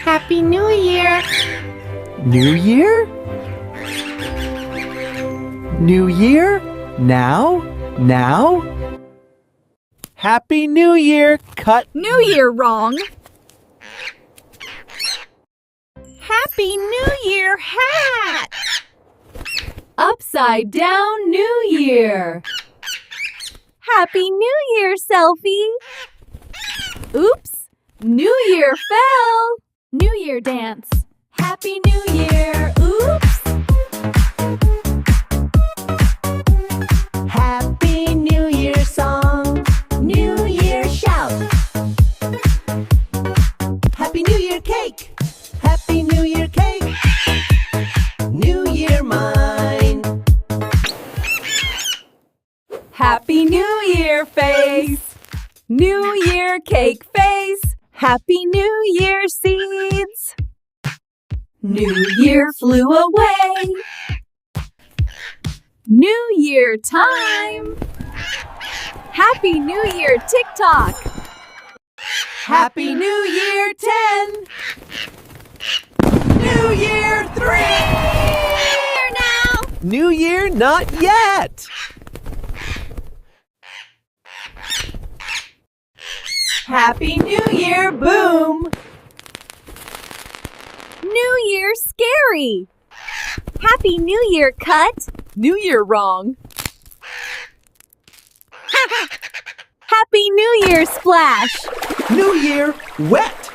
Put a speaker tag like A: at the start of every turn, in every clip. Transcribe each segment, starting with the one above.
A: Happy New Year!
B: New Year? New Year? Now? Now? Happy New Year! Cut!
C: New Year wrong. Happy New Year hat. Upside down New Year. Happy New Year selfie. Oops, New Year fell. New Year dance. Happy New Year. Oops.
A: Happy New Year song. New Year shout. Happy New Year cake. Happy New Year cake. New Year mine.
C: Happy New Year face. New Year cake face. Happy New Year seeds. New Year flew away. New Year time. Happy New Year TikTok.
A: Happy New Year 10. New Year 3.
C: Here now.
B: New Year not yet!
A: Happy New Year boom.
C: New Year scary. Happy New Year cut. New Year wrong. Happy New Year splash.
B: New Year wet!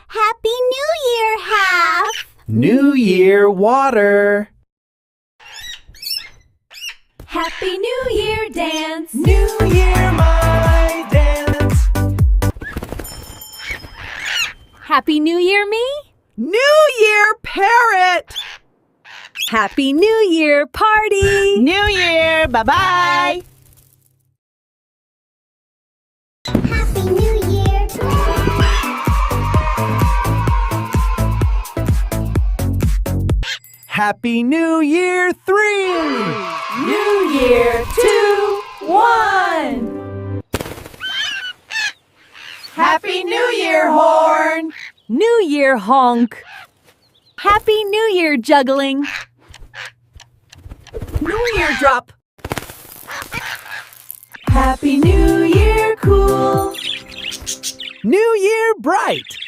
C: Happy New Year half.
B: New Year water!
C: Happy New Year dance.
A: New Year my dance.
C: Happy New Year me.
B: New Year parrot!
C: Happy New Year party.
A: New Year, bye-bye.
D: Happy New Year!
B: Happy New Year 3!
A: New Year 2, 1. Happy New Year horn.
C: New Year honk. Happy New Year juggling.
A: New Year drop. Happy New Year cool.
B: New Year bright!